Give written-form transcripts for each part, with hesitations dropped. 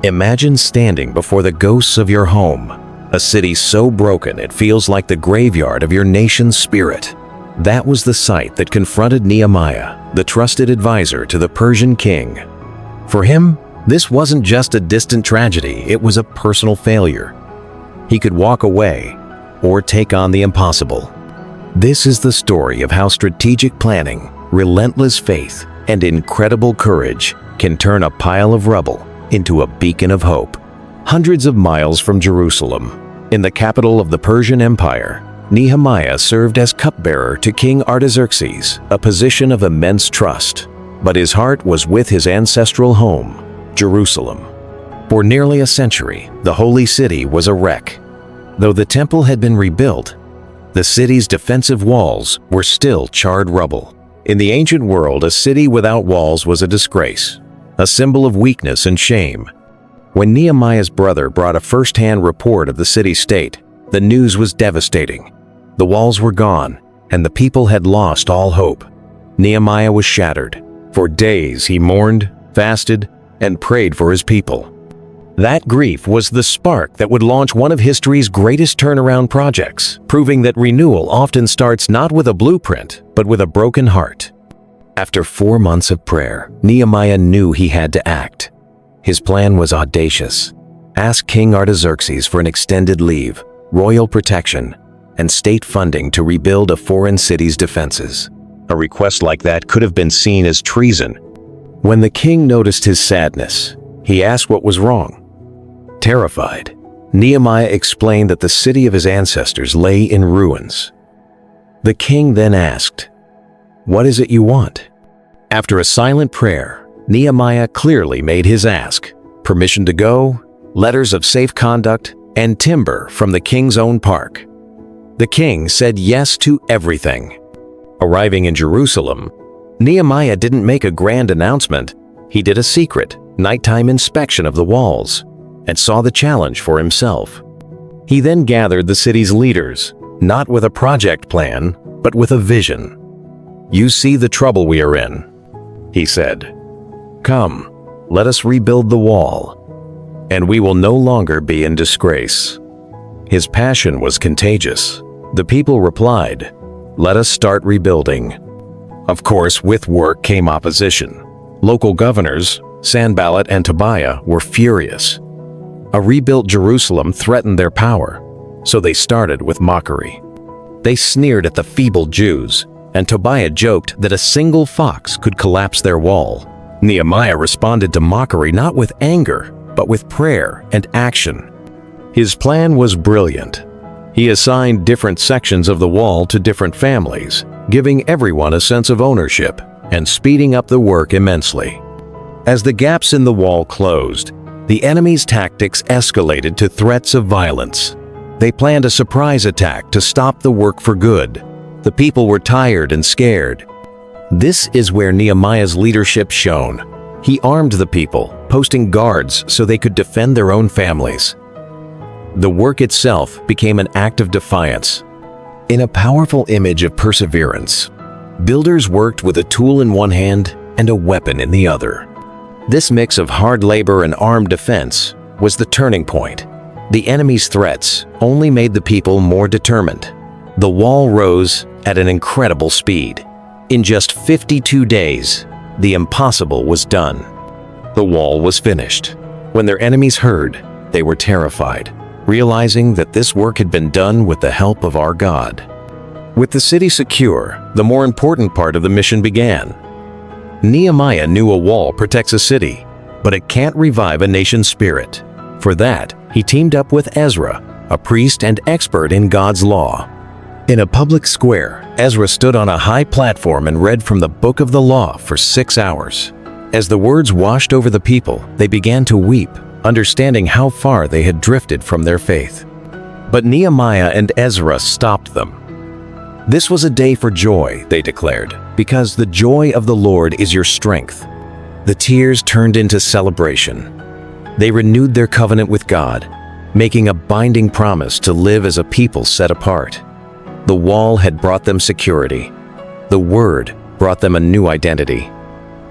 Imagine standing before the ghosts of your home, a city so broken it feels like the graveyard of your nation's spirit. That was the sight that confronted Nehemiah, the trusted advisor to the Persian king. For him, this wasn't just a distant tragedy, it was a personal failure. He could walk away or take on the impossible. This is the story of how strategic planning, relentless faith, and incredible courage can turn a pile of rubble into a beacon of hope. Hundreds of miles from Jerusalem, in the capital of the Persian Empire, Nehemiah served as cupbearer to King Artaxerxes, a position of immense trust. But his heart was with his ancestral home, Jerusalem. For nearly a century, the holy city was a wreck. Though the temple had been rebuilt, the city's defensive walls were still charred rubble. In the ancient world, a city without walls was a disgrace, a symbol of weakness and shame. When Nehemiah's brother brought a first-hand report of the city's state, the news was devastating. The walls were gone, and the people had lost all hope. Nehemiah was shattered. For days he mourned, fasted, and prayed for his people. That grief was the spark that would launch one of history's greatest turnaround projects, proving that renewal often starts not with a blueprint, but with a broken heart. After 4 months of prayer, Nehemiah knew he had to act. His plan was audacious. Ask King Artaxerxes for an extended leave, royal protection, and state funding to rebuild a foreign city's defenses. A request like that could have been seen as treason. When the king noticed his sadness, he asked what was wrong. Terrified, Nehemiah explained that the city of his ancestors lay in ruins. The king then asked, "What is it you want?" After a silent prayer, Nehemiah clearly made his ask: permission to go, letters of safe conduct, and timber from the king's own park. The king said yes to everything. Arriving in Jerusalem, Nehemiah didn't make a grand announcement. He did a secret, nighttime inspection of the walls and saw the challenge for himself. He then gathered the city's leaders, not with a project plan, but with a vision. "You see the trouble we are in," he said. "Come, let us rebuild the wall, and we will no longer be in disgrace." His passion was contagious. The people replied, "Let us start rebuilding." Of course, with work came opposition. Local governors, Sanballat and Tobiah, were furious. A rebuilt Jerusalem threatened their power, so they started with mockery. They sneered at the feeble Jews, and Tobiah joked that a single fox could collapse their wall. Nehemiah responded to mockery not with anger, but with prayer and action. His plan was brilliant. He assigned different sections of the wall to different families, giving everyone a sense of ownership and speeding up the work immensely. As the gaps in the wall closed, the enemy's tactics escalated to threats of violence. They planned a surprise attack to stop the work for good. The people were tired and scared. This is where Nehemiah's leadership shone. He armed the people, posting guards so they could defend their own families. The work itself became an act of defiance. In a powerful image of perseverance, builders worked with a tool in one hand and a weapon in the other. This mix of hard labor and armed defense was the turning point. The enemy's threats only made the people more determined. The wall rose at an incredible speed. In just 52 days, the impossible was done. The wall was finished. When their enemies heard, they were terrified, realizing that this work had been done with the help of our God. With the city secure, the more important part of the mission began. Nehemiah knew a wall protects a city, but it can't revive a nation's spirit. For that, he teamed up with Ezra, a priest and expert in God's law. In a public square, Ezra stood on a high platform and read from the book of the law for 6 hours. As the words washed over the people, they began to weep, understanding how far they had drifted from their faith. But Nehemiah and Ezra stopped them. "This was a day for joy," they declared, "because the joy of the Lord is your strength." The tears turned into celebration. They renewed their covenant with God, making a binding promise to live as a people set apart. The wall had brought them security. The Word brought them a new identity.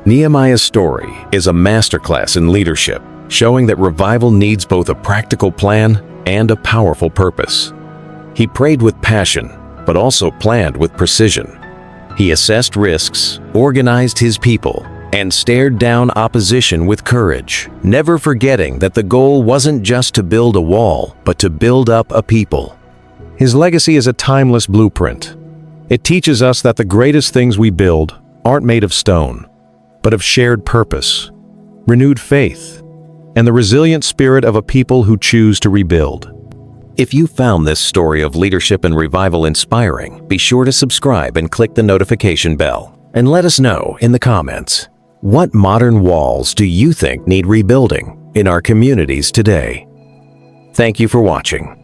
Nehemiah's story is a masterclass in leadership. showing that revival needs both a practical plan and a powerful purpose. He prayed with passion, but also planned with precision. He assessed risks, organized his people, and stared down opposition with courage, never forgetting that the goal wasn't just to build a wall, but to build up a people. His legacy is a timeless blueprint. It teaches us that the greatest things we build aren't made of stone, but of shared purpose, renewed faith, and the resilient spirit of a people who choose to rebuild. If you found this story of leadership and revival inspiring, be sure to subscribe and click the notification bell. And let us know in the comments, what modern walls do you think need rebuilding in our communities today? Thank you for watching.